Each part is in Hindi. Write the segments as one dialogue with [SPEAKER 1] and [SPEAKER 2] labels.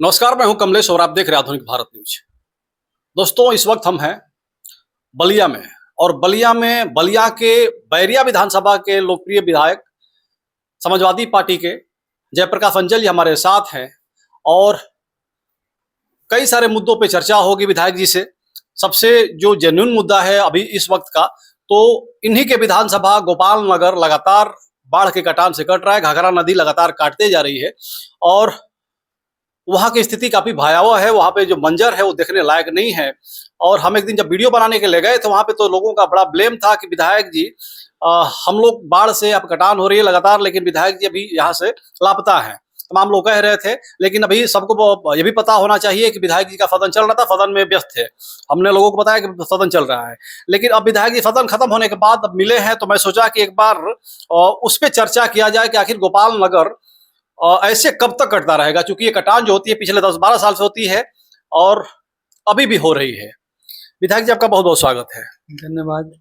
[SPEAKER 1] नमस्कार, मैं हूं कमलेश और आप देख रहे हैं आधुनिक भारत न्यूज। दोस्तों, इस वक्त हम हैं बलिया में और बलिया के बैरिया विधानसभा के लोकप्रिय विधायक समाजवादी पार्टी के जयप्रकाश अंजल जी हमारे साथ हैं और कई सारे मुद्दों पे चर्चा होगी विधायक जी से। सबसे जो जेन्युइन मुद्दा है अभी इस वक्त का, तो इन्हीं के विधानसभा गोपाल नगर लगातार बाढ़ के कटान से कट रहा है। घाघरा नदी लगातार काटते जा रही है और वहाँ की स्थिति काफी भयावह है। वहाँ पे जो मंजर है वो देखने लायक नहीं है। और हम एक दिन जब वीडियो बनाने के लिए गए तो वहाँ पे तो लोगों का बड़ा ब्लेम था कि विधायक जी हम लोग बाढ़ से अब कटान हो रही है लगातार, लेकिन विधायक जी अभी यहाँ से लापता हैं। तमाम लोग कह रहे थे, लेकिन अभी सबको ये भी पता होना चाहिए कि विधायक जी का सदन चल रहा था, सदन में व्यस्त थे। हमने लोगों को बताया कि सदन चल रहा है, लेकिन अब विधायक जी सदन खत्म होने के बाद अब मिले हैं, तो मैं सोचा कि एक बार उस पर चर्चा किया जाए कि आखिर गोपाल नगर ऐसे कब तक कटता रहेगा, क्योंकि ये कटान जो होती है पिछले 10-12 साल से होती है और अभी भी हो रही है। विधायक जी, आपका बहुत बहुत स्वागत है।
[SPEAKER 2] धन्यवाद।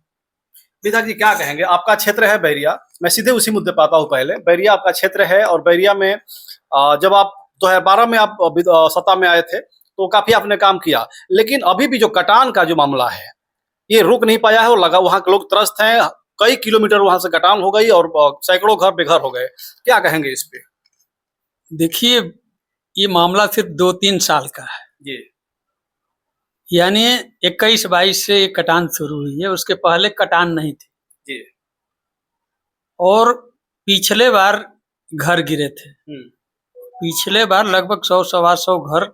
[SPEAKER 1] विधायक जी, क्या कहेंगे? आपका क्षेत्र है बैरिया, मैं सीधे उसी मुद्दे पर आता हूँ। पहले बैरिया आपका क्षेत्र है और बैरिया में जब आप 2012 में आप सत्ता में आए थे तो काफी आपने काम किया, लेकिन अभी भी जो कटान का जो मामला है ये रुक नहीं पाया है और लगा वहाँ के लोग त्रस्त हैं। कई किलोमीटर वहां से कटान हो गई और सैकड़ों घर बेघर हो गए। क्या कहेंगे इस पे?
[SPEAKER 2] देखिए, ये मामला सिर्फ 2-3 साल का है
[SPEAKER 1] जी
[SPEAKER 2] यानी 21-22 से ये कटान शुरू हुई है। उसके पहले कटान नहीं थी
[SPEAKER 1] जी।
[SPEAKER 2] और पिछले बार घर गिरे थे। पिछले बार लगभग 100-125 घर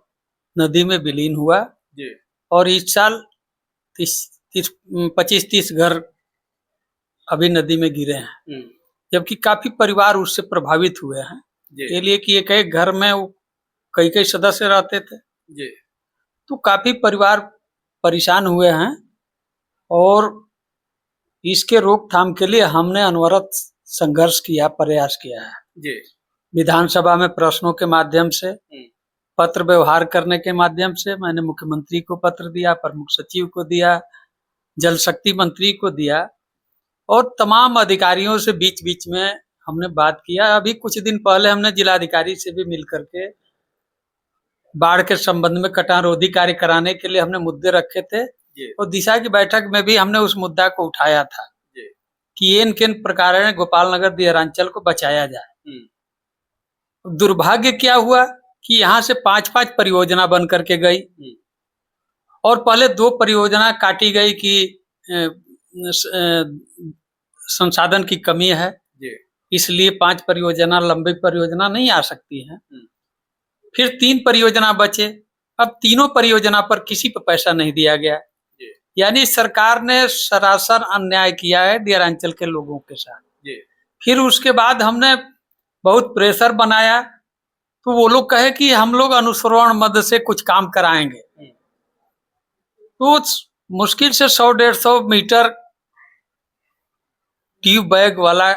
[SPEAKER 2] नदी में विलीन हुआ
[SPEAKER 1] जी।
[SPEAKER 2] और इस साल 25-30 घर अभी नदी में गिरे हैं, जबकि काफी परिवार उससे प्रभावित हुए हैं। ये लिए कि एक एक घर में कई कई सदस्य रहते थे
[SPEAKER 1] जी।
[SPEAKER 2] तो काफी परिवार परेशान हुए हैं और इसके रोकथाम के लिए हमने अनवरत संघर्ष किया, प्रयास किया है
[SPEAKER 1] जी।
[SPEAKER 2] विधानसभा में प्रश्नों के माध्यम से, पत्र व्यवहार करने के माध्यम से। मैंने मुख्यमंत्री को पत्र दिया, प्रमुख सचिव को दिया, जल शक्ति मंत्री को दिया और तमाम अधिकारियों से बीच बीच में हमने बात किया। अभी कुछ दिन पहले हमने जिलाधिकारी से भी मिलकर के बाढ़ के संबंध में कटान रोधी कार्य कराने के लिए हमने मुद्दे रखे थे और दिशा की बैठक में भी हमने उस मुद्दा को उठाया था कि इन किन प्रकार गोपाल नगर दिहरांचल को बचाया जाए। दुर्भाग्य क्या हुआ कि यहाँ से 5-5 परियोजना बन करके गई और पहले 2 परियोजना काटी गई कि संसाधन की कमी है, इसलिए 5 परियोजना लंबी परियोजना नहीं आ सकती है। फिर 3 परियोजना बचे। अब तीनों परियोजना पर किसी पर पैसा नहीं दिया गया, यानी सरकार ने सरासर अन्याय किया है दिहरांचल के लोगों के साथ। फिर उसके बाद हमने बहुत प्रेशर बनाया तो वो लोग कहे कि हम लोग अनुश्रवण मद से कुछ काम कराएंगे। तो मुश्किल से 100-150 मीटर ट्यूब बैग वाला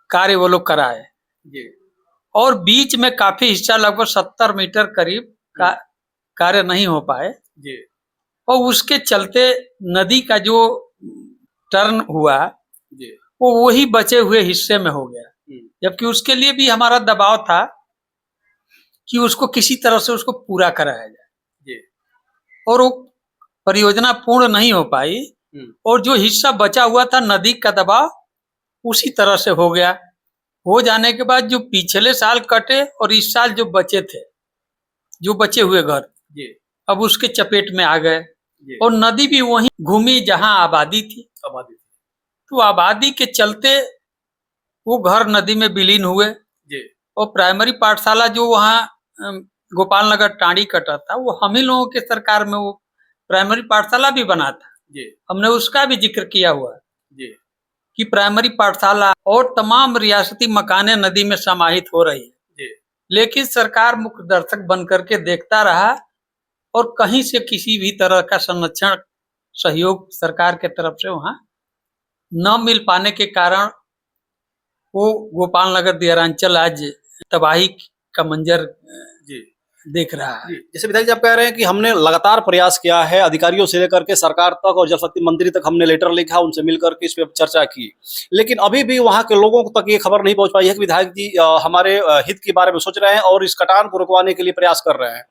[SPEAKER 2] कार्य वो लोग कराए और बीच में काफी हिस्सा लगभग 70 मीटर करीब का कार्य नहीं हो पाए और उसके चलते नदी का जो टर्न हुआ वो वही बचे हुए हिस्से में हो गया, जबकि उसके लिए भी हमारा दबाव था कि उसको किसी तरह से उसको पूरा कराया जाए और वो परियोजना पूर्ण नहीं हो पाई और जो हिस्सा बचा हुआ था नदी का दबाव उसी तरह से हो गया। हो जाने के बाद जो पिछले साल कटे और इस साल जो बचे थे, जो बचे हुए घर अब उसके चपेट में आ गए और नदी भी वहीं घूमी जहां आबादी थी। तो आबादी के चलते वो घर नदी में विलीन हुए और प्राइमरी पाठशाला जो वहाँ गोपाल नगर टांडी कटा था वो हम ही लोगों के सरकार में वो प्राइमरी पाठशाला भी बना था। हमने उसका भी जिक्र किया हुआ कि प्राइमरी पाठशाला और तमाम रियासती मकाने नदी में समाहित हो रही है, लेकिन सरकार मुख्य दर्शक बन करके देखता रहा और कहीं से किसी भी तरह का संरक्षण सहयोग सरकार के तरफ से वहां न मिल पाने के कारण वो गोपाल नगर दिहरांचल आज तबाही का मंजर दिख रहा है।
[SPEAKER 1] जैसे विधायक जी आप कह रहे हैं कि हमने लगातार प्रयास किया है, अधिकारियों से लेकर के सरकार तक और जल शक्ति मंत्री तक हमने लेटर लिखा, उनसे मिलकर के इस पे चर्चा की, लेकिन अभी भी वहां के लोगों तक ये खबर नहीं पहुंच पाई है कि विधायक जी हमारे हित के बारे में सोच रहे हैं और इस कटान को रुकवाने के लिए प्रयास कर रहे हैं।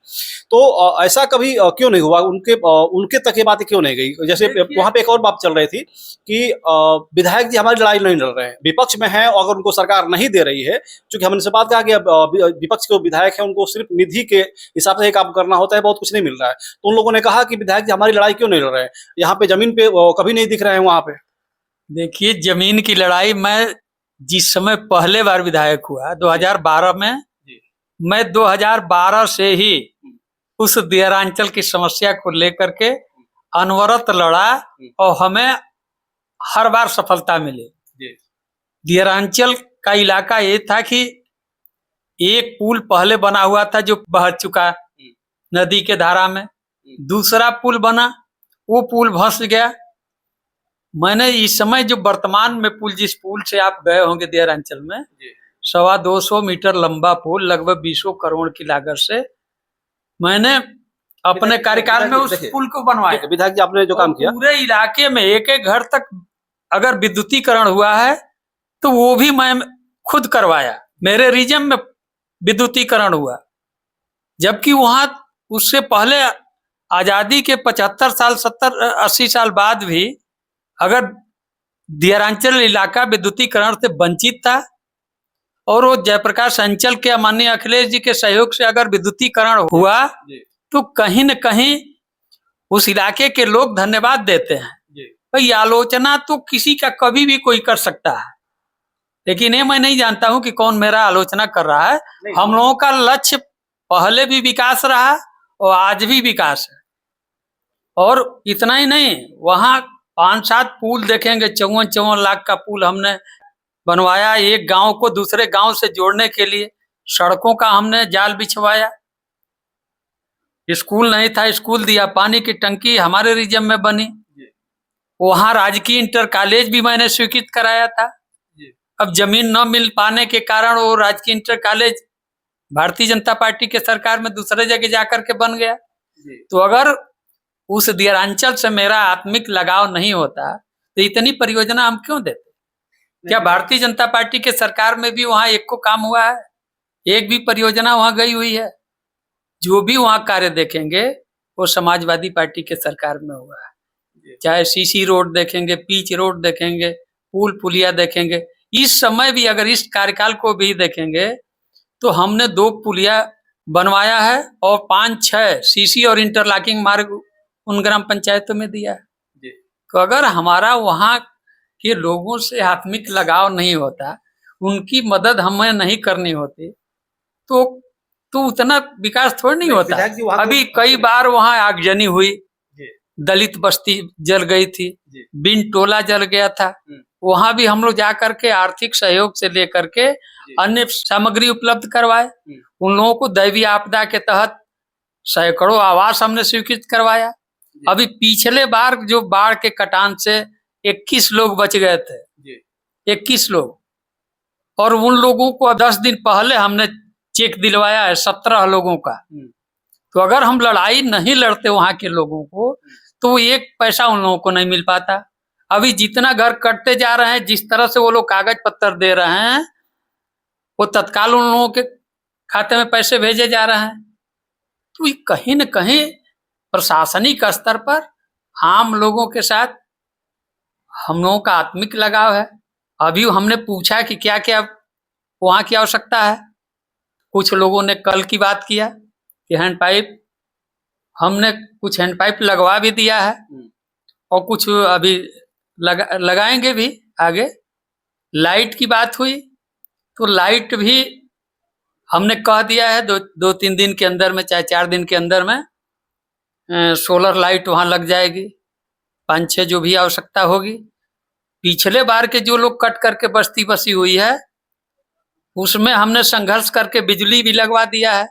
[SPEAKER 1] तो ऐसा कभी क्यों नहीं हुआ, उनके तक ये बातें क्यों नहीं गई? जैसे वहां पे एक और बात चल रही थी कि विधायक जी हमारी लड़ाई नहीं लड़ रहे हैं, विपक्ष में है, अगर उनको सरकार नहीं दे रही है, क्योंकि हमने से बात कहा कि विपक्ष के विधायक है उनको सिर्फ निधि के हिसाब से काम करना होता है, बहुत कुछ नहीं मिल रहा है। तो उन लोगों ने कहा कि विधायक जी हमारी लड़ाई क्यों नहीं लड़ रहे हैं, यहाँ पे जमीन पे कभी नहीं दिख रहे हैं वहां पे।
[SPEAKER 2] देखिए, जमीन की लड़ाई मैं जिस समय पहले बार विधायक हुआ 2012 में, मैं 2012 से ही उस दियरांचल की समस्या को लेकर के अनवरत लड़ा और हमें हर बार सफलता मिली। दियरांचल का इलाका ये था कि एक पुल पहले बना हुआ था जो बह चुका नदी के धारा में, दूसरा पुल बना, वो पुल धंस गया। मैंने इस समय जो वर्तमान में पुल, जिस पुल से आप गए होंगे दियरांचल में, 225 मीटर लंबा पुल, लगभग 20 करोड़ की लागत से मैंने अपने कार्यकाल में उस पुल को बनवाया।
[SPEAKER 1] विधायक जी आपने जो काम किया,
[SPEAKER 2] पूरे इलाके में एक एक घर तक अगर विद्युतीकरण हुआ है तो वो भी मैं खुद करवाया। मेरे रीजन में विद्युतीकरण हुआ, जबकि वहां उससे पहले आजादी के 75 साल 70-80 साल बाद भी अगर दियरांचल इलाका विद्युतीकरण से वंचित था और वो जयप्रकाश अंचल के माननीय अखिलेश जी के सहयोग से अगर विद्युतीकरण हुआ तो कहीं न कहीं उस इलाके के लोग धन्यवाद देते हैं। भाई, आलोचना तो किसी का कभी भी कोई कर सकता है, लेकिन ये मैं नहीं जानता हूं कि कौन मेरा आलोचना कर रहा है। हम लोगों का लक्ष्य पहले भी विकास रहा और आज भी विकास है। और इतना ही नहीं, वहां 5-7 पुल देखेंगे, 54 लाख का पुल हमने बनवाया, एक गांव को दूसरे गांव से जोड़ने के लिए। सड़कों का हमने जाल बिछवाया, स्कूल नहीं था, स्कूल दिया, पानी की टंकी हमारे रीजन में बनी, वहां राजकीय इंटर कॉलेज भी मैंने स्वीकृत कराया था। अब जमीन न मिल पाने के कारण वो राजकीय inter college Bharatiya Janata party के सरकार में दूसरे जगह जाकर के बन गया। तो अगर उस दियरांचल से मेरा आत्मिक लगाव नहीं होता तो इतनी परियोजना हम क्यों देते? क्या भारतीय जनता पार्टी के सरकार में भी वहां एक को काम हुआ है? एक भी परियोजना वहां गई हुई है? जो भी वहां कार्य देखेंगे वो समाजवादी पार्टी के सरकार में हुआ है। चाहे सीसी रोड देखेंगे, पीच रोड देखेंगे, पुल पुलिया देखेंगे। इस समय भी अगर इस कार्यकाल को भी देखेंगे तो हमने 2 पुलिया बनवाया है और 5-6 सीसी और इंटरलॉकिंग मार्ग उन ग्राम पंचायतों में दिया है। तो अगर हमारा वहां के लोगों से आत्मिक लगाव नहीं होता, उनकी मदद हमें नहीं करनी होती, तो उतना विकास थोड़ी नहीं होता। अभी कई बार वहां आगजनी हुई, दलित बस्ती जल गई थी, बिन टोला जल गया था, वहां भी हम लोग जाकर के आर्थिक सहयोग से लेकर के अन्य सामग्री उपलब्ध करवाए। उन लोगों को दैवीय आपदा के तहत सैकड़ों आवास हमने स्वीकृत करवाया। अभी पिछले बार जो बाढ़ के कटान से 21 लोग बच गए थे, 21 लोग, और उन लोगों को 10 दिन पहले हमने चेक दिलवाया है 17 लोगों का। तो अगर हम लड़ाई नहीं लड़ते वहां के लोगों को तो 1 पैसा उन लोगों को नहीं मिल पाता। अभी जितना घर कटते जा रहे हैं, जिस तरह से वो लोग कागज पत्तर दे रहे हैं, वो तत्काल उन लोगों के खाते में पैसे भेजे जा रहे हैं। तो ये कहीं न कहीं प्रशासनिक स्तर पर आम लोगों के साथ हम लोगों का आत्मिक लगाव है। अभी हमने पूछा कि क्या क्या वहां की आवश्यकता है। कुछ लोगों ने कल की बात किया कि हैंडपाइप, हमने कुछ हैंडपाइप लगवा भी दिया है और कुछ अभी लगाएंगे भी आगे। लाइट की बात हुई तो लाइट भी हमने कह दिया है 2-3 दिन के अंदर में, चाहे 4 दिन के अंदर में सोलर लाइट वहां लग जाएगी। 5-6 जो भी आवश्यकता होगी। पिछले बार के जो लोग कट करके बस्ती बसी हुई है उसमें हमने संघर्ष करके बिजली भी लगवा दिया है।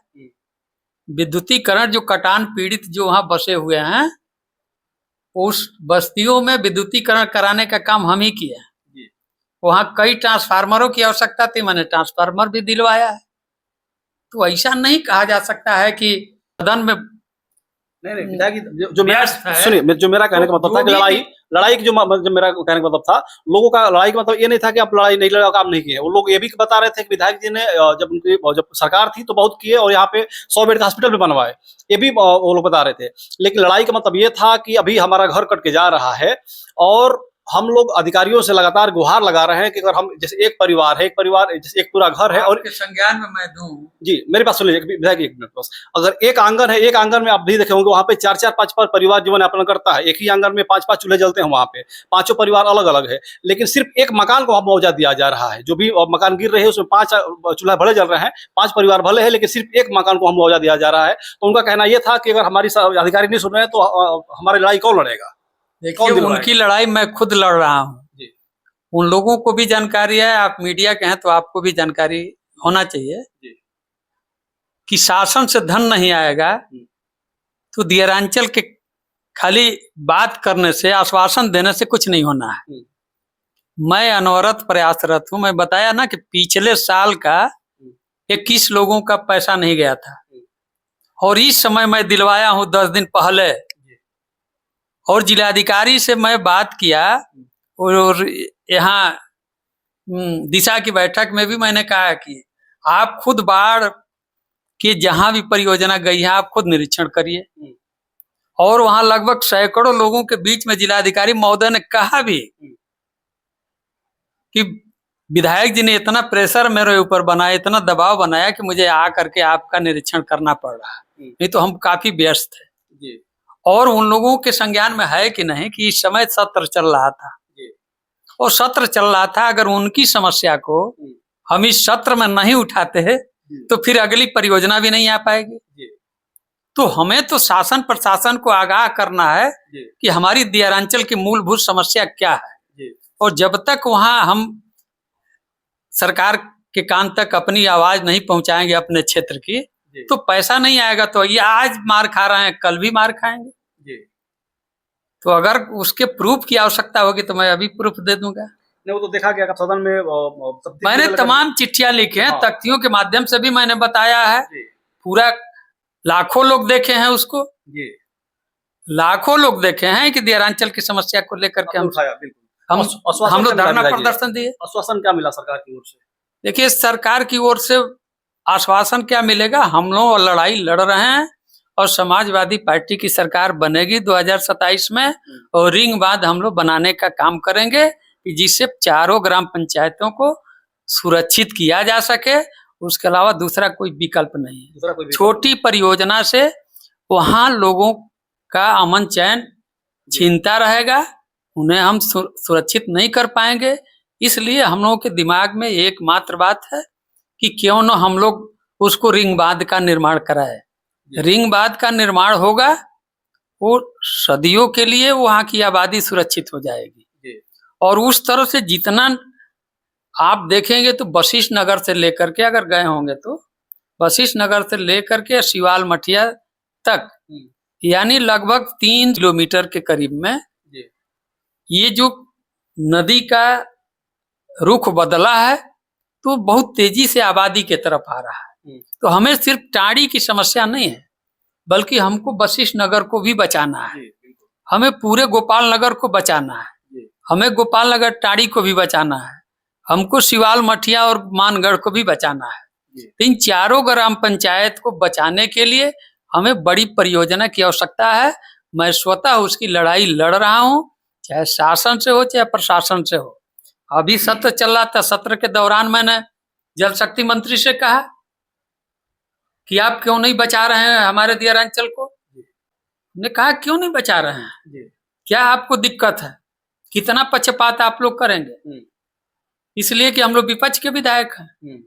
[SPEAKER 2] विद्युतीकरण जो कटान पीड़ित जो वहां बसे हुए हैं, उस बस्तियों में विद्युतीकरण कराने का काम हम ही किया है। वहां कई ट्रांसफार्मरों की आवश्यकता थी, मैंने ट्रांसफार्मर भी दिलवाया है। तो ऐसा नहीं कहा जा सकता है कि सदन में
[SPEAKER 1] नहीं विधायक जी, जो मेरा
[SPEAKER 2] व्यस्त है।
[SPEAKER 1] सुनिए, जो मेरा कहने का
[SPEAKER 2] तो
[SPEAKER 1] मतलब था
[SPEAKER 2] जो
[SPEAKER 1] कि
[SPEAKER 2] भी-
[SPEAKER 1] लड़ाई की जो मेरा कहने का मतलब था, लोगों का लड़ाई का मतलब ये नहीं था कि आप लड़ाई नहीं लड़ा, काम नहीं किए। वो लोग ये भी बता रहे थे कि विधायक जी ने जब सरकार थी तो बहुत किए और यहाँ पे 100 बेड का हॉस्पिटल भी बनवाए, ये भी वो लोग बता रहे थे। लेकिन लड़ाई का मतलब ये था कि अभी हमारा घर कट के जा रहा है और हम लोग अधिकारियों से लगातार गुहार लगा रहे हैं कि अगर हम जैसे एक परिवार जैसे एक पूरा घर है और
[SPEAKER 2] आपके संज्ञान में मैं दूं
[SPEAKER 1] जी मेरे पास सुन लीजिए विधायक, एक मिनट बस। अगर एक आंगन है, एक आंगन में आप भी देखे होंगे वहां पे 4-4 5-5 परिवार जीवन यापन करता है। एक ही आंगन में 5-5 चूल्हे जलते हैं, वहां पे पांचों परिवार अलग अलग है, लेकिन सिर्फ एक मकान को मुआवजा दिया जा रहा है। जो भी मकान गिर रहे हैं उसमें 5 चूल्हा भले जल रहे हैं, 5 परिवार भले हैं, लेकिन सिर्फ एक मकान को हम मुआवजा दिया जा रहा है। तो उनका कहना यह था कि अगर हमारी अधिकारी नहीं सुन रहे हैं तो हमारी लड़ाई कौन लड़ेगा?
[SPEAKER 2] देखिए, उनकी लड़ाई मैं खुद लड़ रहा हूँ।
[SPEAKER 1] जी।
[SPEAKER 2] उन लोगों को भी जानकारी है, आप मीडिया के हैं तो आपको भी जानकारी होना चाहिए
[SPEAKER 1] जी।
[SPEAKER 2] कि शासन से धन नहीं आएगा तो दियरांचल के खाली बात करने से, आश्वासन देने से कुछ नहीं होना है। मैं अनवरत प्रयासरत हूं। मैं बताया ना कि पिछले साल का 21 लोगों का पैसा नहीं गया था और इस समय मैं दिलवाया हूं 10 दिन पहले। और जिलाधिकारी से मैं बात किया और यहाँ दिशा की बैठक में भी मैंने कहा कि आप खुद बाढ़ के जहां भी परियोजना गई है आप खुद निरीक्षण करिए। और वहां लगभग सैकड़ों लोगों के बीच में जिलाधिकारी महोदय ने कहा भी कि विधायक जी ने इतना प्रेशर मेरे ऊपर बनाया, इतना दबाव बनाया कि मुझे आ करके आपका निरीक्षण करना पड़ रहा है, नहीं तो हम काफी व्यस्त थे।
[SPEAKER 1] जी।
[SPEAKER 2] और उन लोगों के संज्ञान में है कि नहीं कि इस समय सत्र चल रहा था और सत्र चल रहा था, अगर उनकी समस्या को हम इस सत्र में नहीं उठाते हैं तो फिर अगली परियोजना भी नहीं आ पाएगी। तो हमें तो शासन प्रशासन को आगाह करना है कि हमारी दियारांचल की मूलभूत समस्या क्या है, और जब तक वहां हम सरकार के कान तक अपनी आवाज नहीं पहुंचाएंगे अपने क्षेत्र की, तो पैसा नहीं आएगा। तो ये आज मार खा रहे हैं, कल भी मार खाएंगे। तो अगर उसके प्रूफ की आवश्यकता होगी तो मैं अभी प्रूफ दे दूंगा।
[SPEAKER 1] नहीं, वो तो देखा गया सदन में
[SPEAKER 2] मैंने तमाम चिट्ठियां लिखी हैं, तख्तियों के माध्यम से भी मैंने बताया है। पूरा लाखों लोग देखे हैं उसको, लाखों लोग देखे हैं कि दियारांचल की समस्या को लेकर के हम लोग धरना प्रदर्शन दिए।
[SPEAKER 1] आश्वासन क्या मिला सरकार की ओर से?
[SPEAKER 2] देखिए, सरकार की ओर से आश्वासन क्या मिलेगा, हम लोग लड़ाई लड़ रहे हैं और समाजवादी पार्टी की सरकार बनेगी 2027 में, और रिंग बांध हम लोग बनाने का काम करेंगे कि जिससे चारों ग्राम पंचायतों को सुरक्षित किया जा सके। उसके अलावा दूसरा कोई विकल्प नहीं है। छोटी परियोजना से वहां लोगों का अमन चैन छीनता रहेगा, उन्हें हम सुरक्षित नहीं कर पाएंगे। इसलिए हम लोगों के दिमाग में एकमात्र बात है कि क्यों न हम लोग उसको रिंग बांध का निर्माण कराए। रिंग बांध का निर्माण होगा, वो सदियों के लिए वहां की आबादी सुरक्षित हो जाएगी। और उस तरह से जितना आप देखेंगे तो वशिष्ठ नगर से लेकर के, अगर गए होंगे तो वशिष्ठ नगर से लेकर के शिवाल मठिया तक, यानी लगभग 3 किलोमीटर के करीब में ये जो नदी का रुख बदला है तो बहुत तेजी से आबादी के तरफ आ रहा है। तो हमें सिर्फ टाड़ी की समस्या नहीं है, बल्कि हमको वशिष्ठ नगर को भी बचाना है, हमें पूरे गोपाल नगर को बचाना है, हमें गोपाल नगर टाड़ी को भी बचाना है, हमको शिवाल मठिया और मानगढ़ को भी बचाना है। तो इन चारों ग्राम पंचायत को बचाने के लिए हमें बड़ी परियोजना की आवश्यकता है। मैं स्वतः उसकी लड़ाई लड़ रहा हूँ, चाहे शासन से हो चाहे प्रशासन से हो। अभी सत्र चल रहा था, सत्र के दौरान मैंने जल शक्ति मंत्री से कहा कि आप क्यों नहीं बचा रहे हैं हमारे दियारांचल को। ने कहा क्यों नहीं बचा रहे हैं, क्या आपको दिक्कत है, कितना पक्षपात आप लोग करेंगे। इसलिए कि हम लोग विपक्ष के विधायक हैं,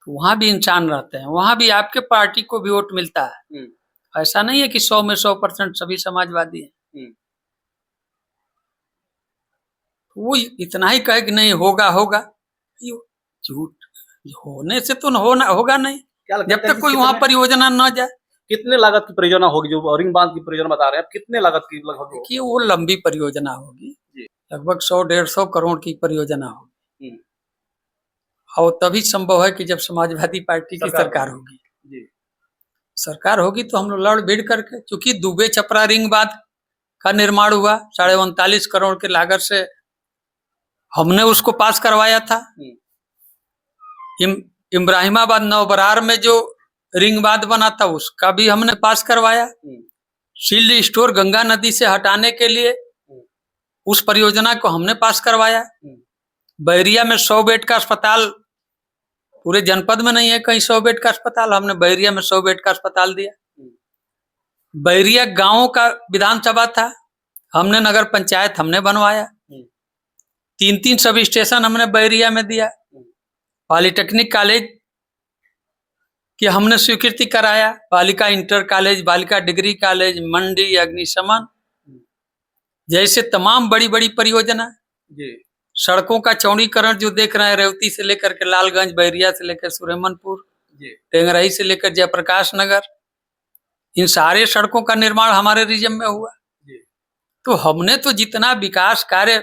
[SPEAKER 2] तो वहां भी इंसान रहते हैं, वहां भी आपके पार्टी को भी वोट मिलता है। ऐसा नहीं है कि 100 में 100% सभी समाजवादी हैं। वो इतना ही कहे कि नहीं होगा होगा, झूठ होने से तो होगा नहीं जब तक कोई वहां परियोजना न जाए।
[SPEAKER 1] कितने लागत की परियोजना होगी जो रिंग बांध की परियोजना बता रहे हैं, कितने लागत की लगभग?
[SPEAKER 2] देखिए, वो लंबी परियोजना होगी, लगभग 100-150 करोड़ की परियोजना होगी। और तभी संभव है कि जब समाजवादी पार्टी की सरकार होगी।
[SPEAKER 1] जी
[SPEAKER 2] सरकार होगी तो हम लोग लड़ भिड़ करके, क्योंकि दुबे छपरा रिंग बांध का निर्माण हुआ 39.5 करोड़ के लागत से, हमने उसको पास करवाया था। इब्राहिमाबाद नवबरार में जो रिंग बांध बना था उसका भी हमने पास करवाया। शील्ड स्टोर गंगा नदी से हटाने के लिए उस परियोजना को हमने पास करवाया। बैरिया में 100 बेड का अस्पताल, पूरे जनपद में नहीं है कहीं 100 बेड का अस्पताल, हमने बैरिया में 100 बेड का अस्पताल दिया। बैरिया गांव का विधानसभा था, हमने नगर पंचायत हमने बनवाया। 3 सब स्टेशन हमने बैरिया में दिया। पॉलिटेक्निक कॉलेज की हमने स्वीकृति कराया, बालिका इंटर कॉलेज, बालिका डिग्री कॉलेज, मंडी, अग्निशमन जैसे तमाम बड़ी बड़ी परियोजना। सड़कों का चौड़ीकरण जो देख रहे हैं, रेवती से लेकर के लालगंज, बैरिया से लेकर सुरेमनपुर, टेंगराई से लेकर जयप्रकाश नगर, इन सारे सड़कों का निर्माण हमारे रीजन में हुआ। तो हमने तो जितना विकास कार्य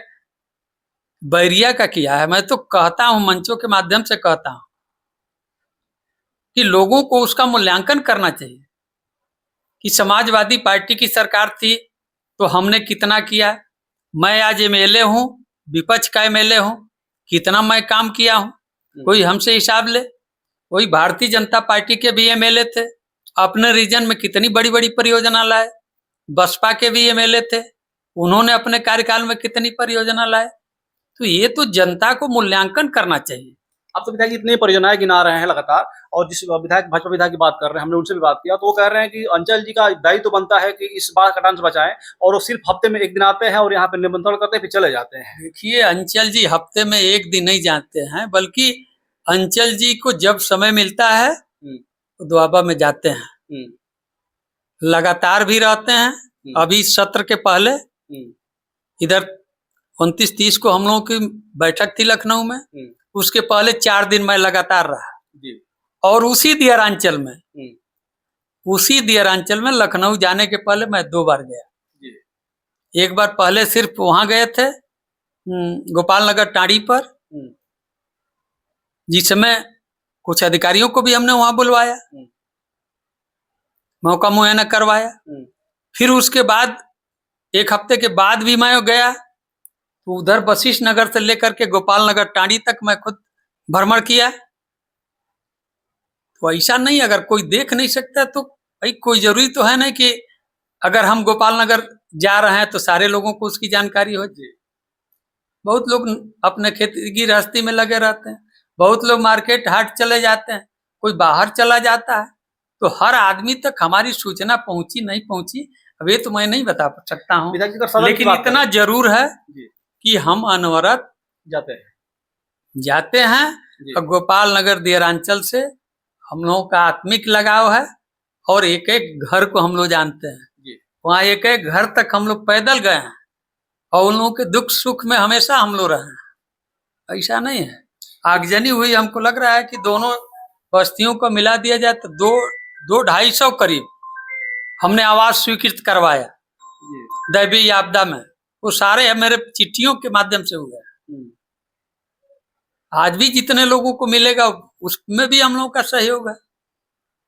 [SPEAKER 2] बैरिया का किया है, मैं तो कहता हूं, मंचों के माध्यम से कहता हूं कि लोगों को उसका मूल्यांकन करना चाहिए कि समाजवादी पार्टी की सरकार थी तो हमने कितना किया। मैं आज एमएलए हूं, विपक्ष का एमएलए हूं, कितना मैं काम किया हूं, कोई हमसे हिसाब ले। वही भारतीय जनता पार्टी के भी एमएलए थे, अपने रीजन में कितनी बड़ी बड़ी परियोजना लाए। बसपा के भी एमएलए थे, उन्होंने अपने कार्यकाल में कितनी परियोजना लाए। तो ये तो जनता को मूल्यांकन करना चाहिए।
[SPEAKER 1] आप तो विधायक इतनी परियोजनाएं गिना रहे हैं लगातार, और जिस विधायक भाजपा विधायक की बात कर रहे हैं, हमने उनसे भी बात किया तो वो कह रहे हैं कि अंचल जी का दायित्व तो बनता है कि इस बार कटान से बचाएं, और वो सिर्फ हफ्ते में एक दिन आते हैं और यहाँ पे निमंत्रण करते हैं फिर चले जाते हैं।
[SPEAKER 2] देखिए, अंचल जी हफ्ते में एक दिन नहीं जाते हैं, बल्कि अंचल जी को जब समय मिलता है तो दुआबा में जाते हैं, लगातार भी रहते हैं। अभी सत्र के पहले इधर 29-30 को हम लोगों की बैठक थी लखनऊ में, उसके पहले 4 दिन मैं लगातार रहा। और उसी दियरांचल में लखनऊ जाने के पहले मैं 2 बार गया। एक बार पहले सिर्फ वहां गए थे गोपाल नगर टाड़ी पर, जिसमें कुछ अधिकारियों को भी हमने वहां बुलवाया, मौका मुहैया करवाया। फिर उसके बाद 1 हफ्ते के बाद भी मैं गया तो उधर वशिष्ठ नगर से लेकर के गोपाल नगर टांडी तक मैं खुद भ्रमण किया। तो ऐसा नहीं, अगर कोई देख नहीं सकता तो भाई कोई जरूरी तो है नहीं कि अगर हम गोपाल नगर जा रहे हैं तो सारे लोगों को उसकी जानकारी हो जाए। बहुत लोग अपने खेती गृहस्थी में लगे रहते हैं, बहुत लोग मार्केट हाट चले जाते हैं, कोई बाहर चला जाता है, तो हर आदमी तक हमारी सूचना पहुंची नहीं पहुंची अब ये तो मैं नहीं बता सकता हूँ, लेकिन इतना जरूर है कि हम अनवरत जाते हैं। और गोपाल नगर दियरांचल से हम लोगों का आत्मिक लगाव है, और एक एक घर को हम लोग जानते हैं। वहाँ एक एक घर तक हम लोग पैदल गए हैं, और उन लोगों के दुख सुख में हमेशा हम लोग रहे हैं। ऐसा नहीं है आगजनी हुई, हमको लग रहा है कि दोनों बस्तियों को मिला दिया जाए तो 200-250 करीब हमने आवास स्वीकृत करवाया दैवीय आपदा में। वो सारे मेरे चिट्ठियों के माध्यम से हुआ। आज भी जितने लोगों को मिलेगा उसमें भी हम लोगों का सहयोग है।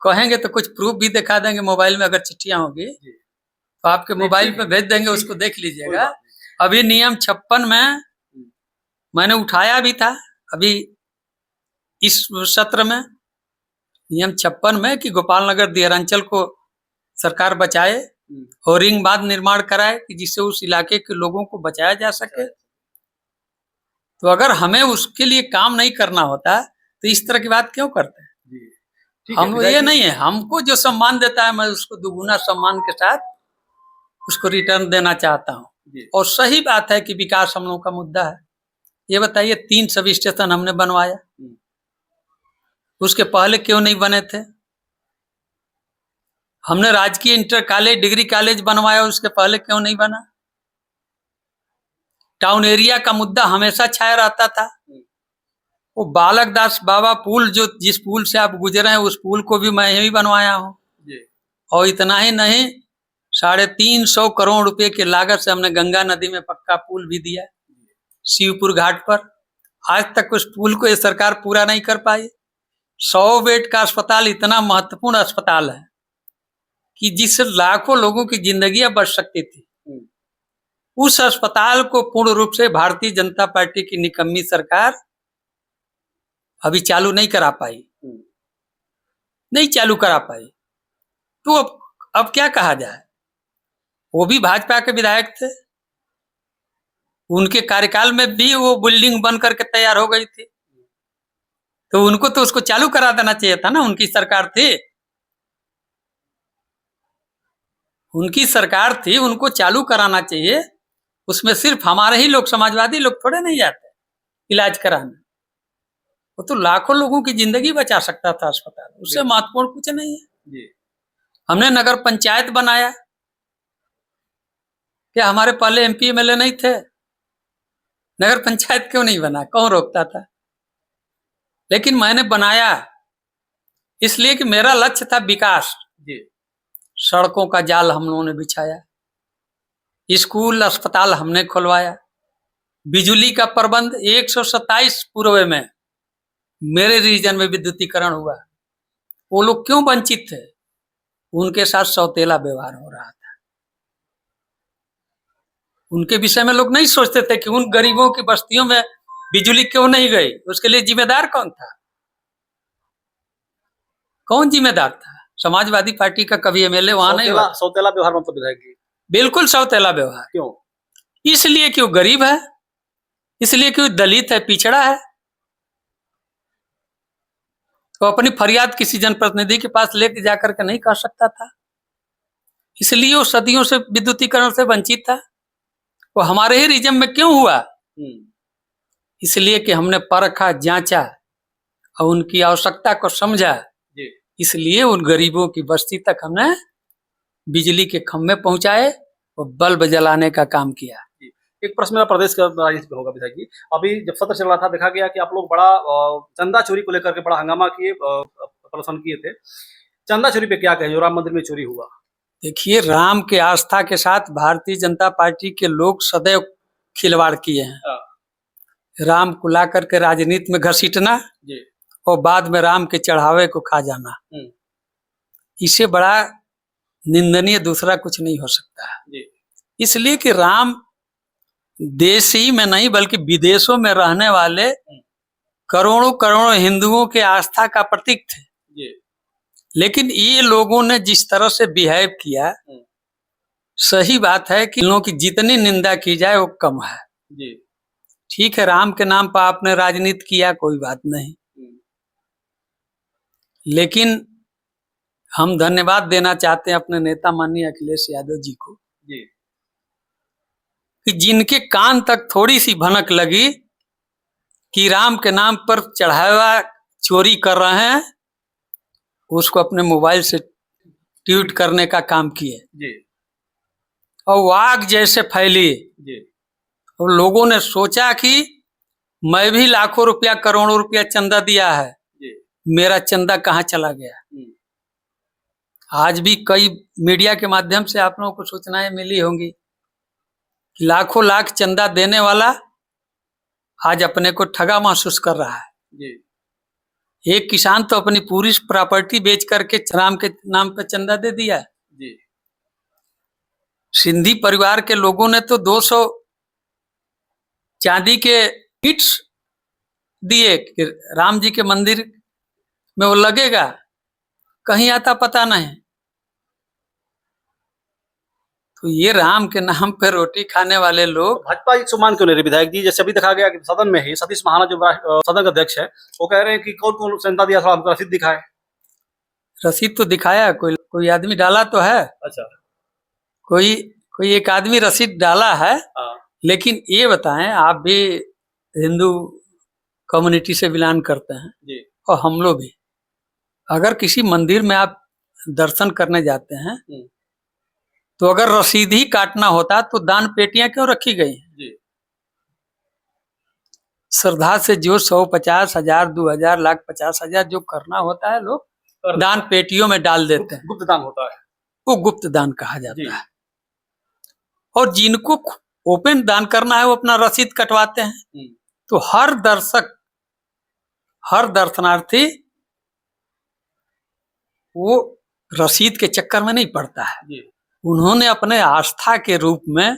[SPEAKER 2] कहेंगे तो कुछ प्रूफ भी दिखा देंगे, मोबाइल में अगर चिट्ठियां होगी तो आपके मोबाइल पे भेज देंगे, उसको देख लीजिएगा। अभी नियम 56 में मैंने उठाया भी था, अभी इस सत्र में नियम 56 में कि गोपाल नगर दियरांचल को सरकार बचाए और रिंग बांध निर्माण कराए कि जिससे उस इलाके के लोगों को बचाया जा सके। तो अगर हमें उसके लिए काम नहीं करना होता तो इस तरह की बात क्यों करते हैं? हम लोग ये नहीं है, हमको जो सम्मान देता है मैं उसको दुगुना सम्मान के साथ उसको रिटर्न देना चाहता हूँ। और सही बात है कि विकास हम लोगों का मुद्दा है। ये बताइए 3 सब स्टेशन हमने बनवाया, उसके पहले क्यों नहीं बने थे? हमने राजकीय इंटर कॉलेज डिग्री कॉलेज बनवाया, उसके पहले क्यों नहीं बना? टाउन एरिया का मुद्दा हमेशा छाया रहता था। वो बालक दास बाबा पुल जो जिस पुल से आप गुजरे हैं उस पुल को भी मैं ही बनवाया हूँ। और इतना ही नहीं, 350 करोड़ रुपए के लागत से हमने गंगा नदी में पक्का पुल भी दिया शिवपुर घाट पर। आज तक उस पुल को ये सरकार पूरा नहीं कर पाई। 100 बेड का अस्पताल इतना महत्वपूर्ण अस्पताल है कि जिससे लाखों लोगों की जिंदगियां बच सकती थी। उस अस्पताल को पूर्ण रूप से भारतीय जनता पार्टी की निकम्मी सरकार अभी चालू नहीं करा पाई, नहीं चालू करा पाई। तो अब क्या कहा जाए? वो भी भाजपा के विधायक थे, उनके कार्यकाल में भी वो बिल्डिंग बन करके तैयार हो गई थी, तो उनको तो उसको चालू करा देना चाहिए था ना। उनकी सरकार थी, उनकी सरकार थी, उनको चालू कराना चाहिए। उसमें सिर्फ हमारे ही लोग, समाजवादी लोग थोड़े नहीं जाते इलाज कराने। वो तो लाखों लोगों की जिंदगी बचा सकता था अस्पताल, उससे महत्वपूर्ण कुछ नहीं है। हमने नगर पंचायत बनाया, क्या हमारे पहले एमपी एमएलए नहीं थे? नगर पंचायत क्यों नहीं बना? कौन रोकता था? लेकिन मैंने बनाया इसलिए कि मेरा लक्ष्य था विकास। सड़कों का जाल हम लोगों ने बिछाया, स्कूल अस्पताल हमने खुलवाया, बिजली का प्रबंध 127 पूर्व में मेरे रीजन में विद्युतीकरण हुआ। वो लोग क्यों वंचित थे? उनके साथ सौतेला व्यवहार हो रहा था। उनके विषय में लोग नहीं सोचते थे कि उन गरीबों की बस्तियों में बिजली क्यों नहीं गई, उसके लिए जिम्मेदार कौन था? कौन जिम्मेदार था? समाजवादी पार्टी का कभी एमएलए वहां नहीं हुआ।
[SPEAKER 1] सौतेला व्यवहार मतलब विधायक जी?
[SPEAKER 2] बिल्कुल सौतेला व्यवहार।
[SPEAKER 1] क्यों?
[SPEAKER 2] इसलिए कि वो गरीब है, इसलिए कि वो दलित है, पिछड़ा है। तो अपनी फरियाद किसी जनप्रतिनिधि के पास लेके जाकर के नहीं कह सकता था, इसलिए वो सदियों से विद्युतीकरण से वंचित था। वो हमारे ही रीजन में क्यों हुआ? इसलिए कि हमने परखा, जांचा और उनकी आवश्यकता को समझा। इसलिए उन गरीबों की बस्ती तक हमने बिजली के खंभे पहुंचाए और बल्ब जलाने का काम किया।
[SPEAKER 1] एक प्रश्न मेरा प्रदेश का राजनीति पे होगा विधायक जी। अभी जब सत्र चल रहा था, देखा गया कि आप लोग बड़ा चंदा चोरी को लेकर के बड़ा हंगामा किए, प्रदर्शन किए थे। चंदा चोरी पे क्या कहें जो राम मंदिर में चोरी हुआ?
[SPEAKER 2] देखिए, राम के आस्था के साथ भारतीय जनता पार्टी के लोग सदैव खिलवाड़ किए हैं। राम को ला करके राजनीति में घसीटना और बाद में राम के चढ़ावे को खा जाना, इससे बड़ा निंदनीय दूसरा कुछ नहीं हो सकता है। इसलिए कि राम देश ही में नहीं बल्कि विदेशों में रहने वाले करोड़ों करोड़ों हिंदुओं के आस्था का प्रतीक थे। लेकिन ये लोगों ने जिस तरह से बिहेव किया, सही बात है कि लोगों की जितनी निंदा की जाए वो कम है। ठीक है, राम के नाम पर आपने राजनीति किया, कोई बात नहीं, लेकिन हम धन्यवाद देना चाहते हैं अपने नेता माननीय अखिलेश यादव जी को, कि जिनके कान तक थोड़ी सी भनक लगी कि राम के नाम पर चढ़ावा चोरी कर रहे हैं, उसको अपने मोबाइल से ट्वीट करने का काम किए और वाग जैसे फैली। और लोगों ने सोचा कि मैं भी लाखों रुपया, करोड़ों रुपया चंदा दिया है, मेरा चंदा कहाँ चला गया? आज भी कई मीडिया के माध्यम से आप लोगों को सूचनाएं मिली होंगी कि लाखों लाख चंदा देने वाला आज अपने को ठगा महसूस कर रहा है। एक किसान तो अपनी पूरी प्रॉपर्टी बेच करके राम के नाम पे चंदा दे दिया। सिंधी परिवार के लोगों ने तो 200 चांदी के ईंट्स दिए कि राम जी के मंदिर में वो लगेगा, कहीं आता पता नहीं। तो ये राम के नाम पे रोटी खाने वाले लोग
[SPEAKER 1] भाजपा एक सम्मान क्यों ले रही विधायक जी? जैसे अभी देखा गया कि सदन में ही सतीश महाना जो सदन का अध्यक्ष है, वो कह रहे हैं कि कौन कौन चंदा दिया, थोड़ा हमको रसीद दिखाए।
[SPEAKER 2] रसीद तो दिखाया, कोई आदमी डाला तो है।
[SPEAKER 1] अच्छा,
[SPEAKER 2] कोई एक आदमी रसीद डाला है। लेकिन ये बताएं, आप भी हिंदू कम्युनिटी से बिलोंग करते हैं और हम लोग भी, अगर किसी मंदिर में आप दर्शन करने जाते हैं तो अगर रसीद ही काटना होता तो दान पेटियां क्यों रखी गई हैं? श्रद्धा से जो 100, 50 हजार, 2000, लाख, 50,000 जो करना होता है, लोग दान पेटियों में डाल देते हैं।
[SPEAKER 1] गुप्त दान होता है,
[SPEAKER 2] वो गुप्त दान कहा जाता है। और जिनको ओपन दान करना है वो अपना रसीद कटवाते हैं। तो हर दर्शक, हर दर्शनार्थी वो रसीद के चक्कर में नहीं पड़ता है। उन्होंने अपने आस्था के रूप में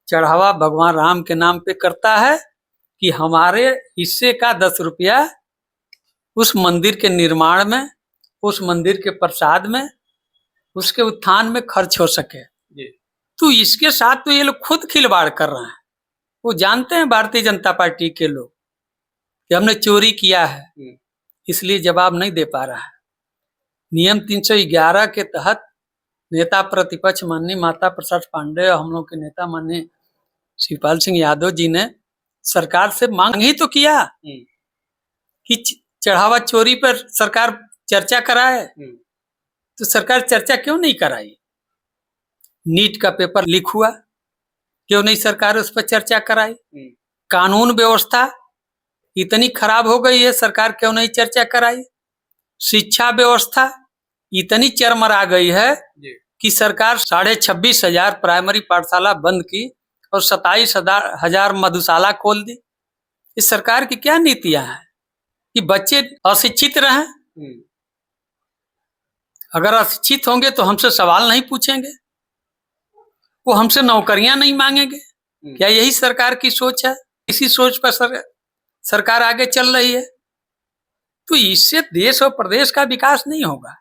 [SPEAKER 2] चढ़ावा भगवान राम के नाम पे करता है कि हमारे हिस्से का 10 रुपया उस मंदिर के निर्माण में, उस मंदिर के प्रसाद में, उसके उत्थान में खर्च हो सके। तो इसके साथ तो ये लोग खुद खिलवाड़ कर रहे हैं। वो जानते हैं भारतीय जनता पार्टी के लोग कि हमने चोरी किया है, इसलिए जवाब नहीं दे पा रहा है। नियम 311 के तहत नेता प्रतिपक्ष माननीय माता प्रसाद पांडेय, हम लोग के नेता माननीय शिवपाल सिंह यादव जी ने सरकार से मांग ही तो किया कि चढ़ावा चोरी पर सरकार चर्चा कराए। तो सरकार चर्चा क्यों नहीं कराई? नीट का पेपर लीक हुआ, क्यों नहीं सरकार उस पर चर्चा कराई? कानून व्यवस्था इतनी खराब हो गई है, सरकार क्यों नहीं चर्चा कराई? शिक्षा व्यवस्था इतनी चरमरा गई है कि सरकार 26,500 प्राइमरी पाठशाला बंद की और 27,000 मधुशाला खोल दी। इस सरकार की क्या नीतियां हैं कि बच्चे अशिक्षित रहें? अगर अशिक्षित होंगे तो हमसे सवाल नहीं पूछेंगे, वो हमसे नौकरियां नहीं मांगेंगे। क्या यही सरकार की सोच है? इसी सोच पर सरकार आगे चल रही है। तो इससे देश और प्रदेश का विकास नहीं होगा।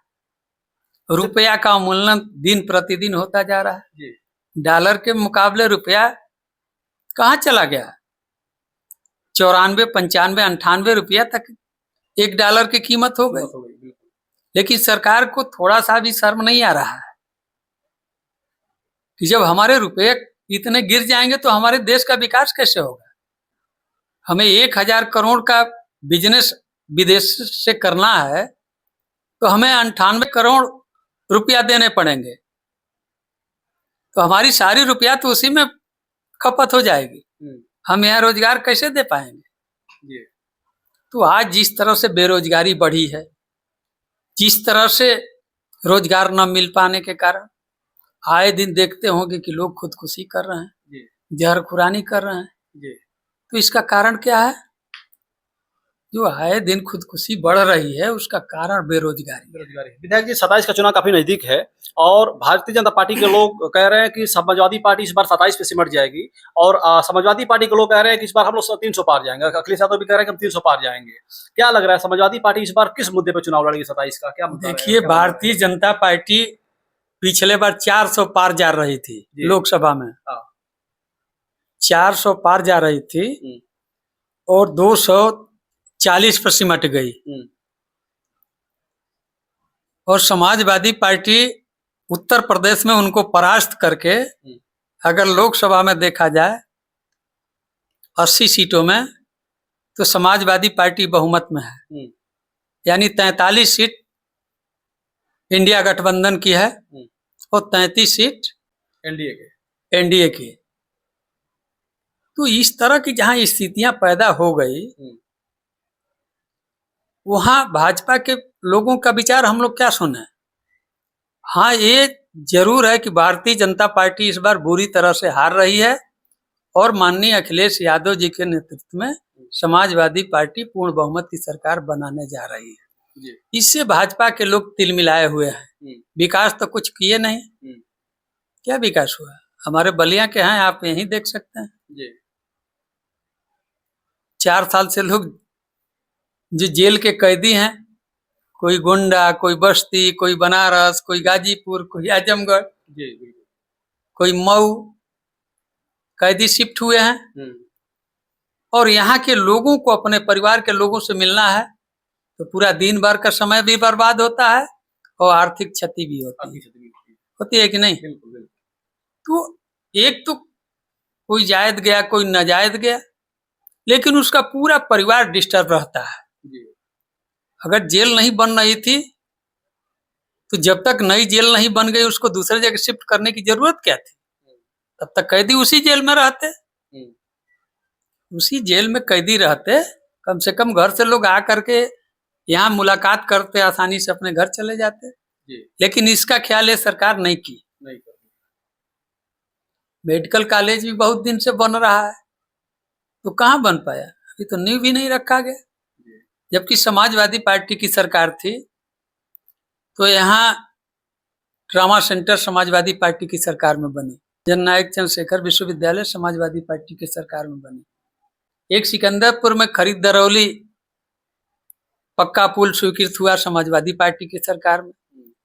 [SPEAKER 2] रुपया का अवमूल्यन दिन प्रतिदिन होता जा रहा है। डॉलर के मुकाबले रुपया कहाँ चला गया? 94, 95, 98 रुपया तक $1 की कीमत हो गई। लेकिन सरकार को थोड़ा सा भी शर्म नहीं आ रहा है कि जब हमारे रुपये इतने गिर जाएंगे तो हमारे देश का विकास कैसे होगा? हमें 1,000 करोड़ का बिजनेस विदेश से करना है तो हमें 98 करोड़ रुपया देने पड़ेंगे। तो हमारी सारी रुपया तो उसी में खपत हो जाएगी। हम यहाँ रोजगार कैसे दे पाएंगे? तो आज जिस तरह से बेरोजगारी बढ़ी है, जिस तरह से रोजगार न मिल पाने के कारण आए दिन देखते होंगे कि लोग खुदकुशी कर रहे हैं, जहरखुरानी कर रहे हैं। तो इसका कारण क्या है? जो आए दिन खुदकुशी बढ़ रही है उसका कारण बेरोजगारी।
[SPEAKER 1] विधायक जी, 27 का चुनाव काफी नजदीक है और भारतीय जनता पार्टी के लोग कह रहे हैं कि समाजवादी पार्टी इस बार 27 पे सिमट जाएगी और समाजवादी पार्टी के लोग कह रहे हैं कि इस बार हम लोग 300 पार जाएंगे। अखिलेश यादव भी कह रहे हैं कि हम 300 पार जाएंगे। क्या लग रहा है, समाजवादी पार्टी इस बार किस मुद्दे पर चुनाव लड़ेगी? 27 का क्या मुद्दा?
[SPEAKER 2] देखिए, भारतीय जनता पार्टी पिछले बार 400 पार जा रही थी लोकसभा में, 400 पार जा रही थी और 240 पर सिमट गई। और समाजवादी पार्टी उत्तर प्रदेश में उनको परास्त करके अगर लोकसभा में देखा जाए 80 सीटों में तो समाजवादी पार्टी बहुमत में है। यानी 43 सीट इंडिया गठबंधन की है और 33 सीट एनडीए की। तो इस तरह की जहां स्थितियां पैदा हो गई, वहां भाजपा के लोगों का विचार हम लोग क्या सुने? हाँ, ये जरूर है कि भारतीय जनता पार्टी इस बार बुरी तरह से हार रही है और माननीय अखिलेश यादव जी के नेतृत्व में समाजवादी पार्टी पूर्ण बहुमत की सरकार बनाने जा रही है। इससे भाजपा के लोग तिलमिलाए हुए हैं। विकास तो कुछ किए नहीं। क्या विकास हुआ? हमारे बलिया के हैं, आप यहीं देख सकते हैं। 4 साल से लोग जो जेल के कैदी हैं, कोई गोंडा, कोई बस्ती, कोई बनारस, कोई गाजीपुर, कोई आजमगढ़, कोई मऊ, कैदी शिफ्ट हुए हैं। और यहाँ के लोगों को, अपने परिवार के लोगों से मिलना है तो पूरा दिन भर का समय भी बर्बाद होता है और आर्थिक क्षति भी होती है कि नहीं? तो एक तो कोई जायद गया, कोई नाजायज गया, लेकिन उसका पूरा परिवार डिस्टर्ब रहता है। अगर जेल नहीं बन रही थी तो जब तक नई जेल नहीं बन गई उसको दूसरे जगह शिफ्ट करने की जरूरत क्या थी? तब तक कैदी उसी जेल में रहते। उसी जेल में कैदी रहते, कम से कम घर से लोग आ करके यहाँ मुलाकात करते, आसानी से अपने घर चले जाते। लेकिन इसका ख्याल ये सरकार नहीं की। मेडिकल कॉलेज भी बहुत दिन से बन रहा है, तो कहाँ बन पाया, अभी तो नींव भी नहीं रखा गया। जबकि समाजवादी पार्टी की सरकार थी तो यहाँ ट्रामा सेंटर समाजवादी पार्टी की सरकार में बनी, जननायक चंद्रशेखर विश्वविद्यालय समाजवादी पार्टी की सरकार में बनी, एक सिकंदरपुर में खरीद दरौली पक्का पुल स्वीकृत हुआ समाजवादी पार्टी की सरकार में,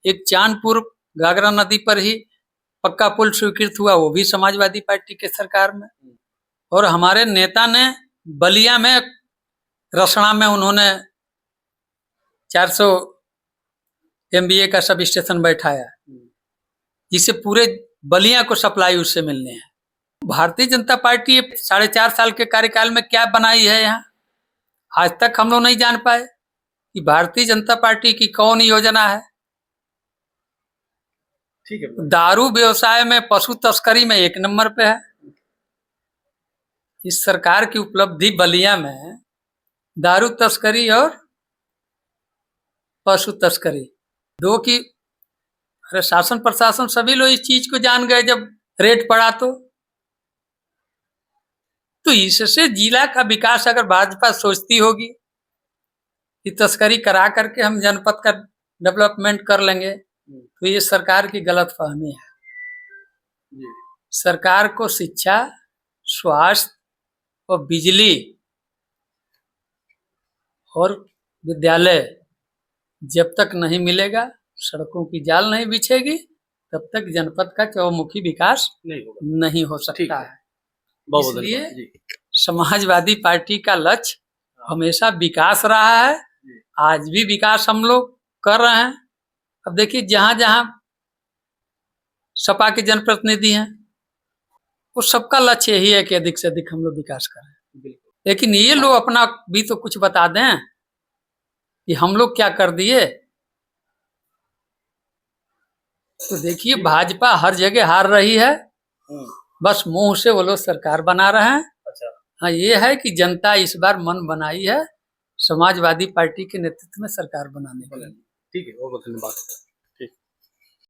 [SPEAKER 2] एक चांदपुर घाघरा नदी पर ही पक्का पुल स्वीकृत हुआ, वो भी समाजवादी पार्टी के सरकार में। और हमारे नेता ने बलिया में रसना में उन्होंने 400 MVA का सब स्टेशन बैठाया, जिससे पूरे बलिया को सप्लाई उससे मिलने हैं। भारतीय जनता पार्टी 4.5 साल के कार्यकाल में क्या बनाई है यहाँ, आज तक हम लोग नहीं जान पाए कि भारतीय जनता पार्टी की कौन योजना है।
[SPEAKER 1] ठीक है।
[SPEAKER 2] दारू व्यवसाय में, पशु तस्करी में 1 नंबर पे है। इस सरकार की उपलब्धि बलिया में दारू तस्करी और पशु तस्करी दो की, अरे शासन प्रशासन सभी लोग इस चीज को जान गए जब रेड पड़ा तो इससे जिला का विकास अगर भाजपा सोचती होगी कि तस्करी करा करके हम जनपद का डेवलपमेंट कर लेंगे, तो ये सरकार की गलतफहमी है। सरकार को शिक्षा, स्वास्थ्य और बिजली और विद्यालय जब तक नहीं मिलेगा, सड़कों की जाल नहीं बिछेगी, तब तक जनपद का चौमुखी विकास नहीं हो सकता है। इसलिए समाजवादी पार्टी का लक्ष्य हमेशा विकास रहा है, आज भी विकास हम लोग कर रहे हैं। अब देखिए जहां जहां सपा के जनप्रतिनिधि हैं, वो सबका लक्ष्य यही है कि अधिक से अधिक हम लोग विकास करें, लेकिन ये लोग अपना भी तो कुछ बता दें कि हम लोग क्या कर दिए। तो देखिए भाजपा हर जगह हार रही है, बस मुंह से वो लोग सरकार बना रहे हैं। अच्छा। हाँ, ये है कि जनता इस बार मन बनाई है समाजवादी पार्टी के नेतृत्व में सरकार बनाने के लिए।
[SPEAKER 1] ठीक है, बहुत बहुत धन्यवाद।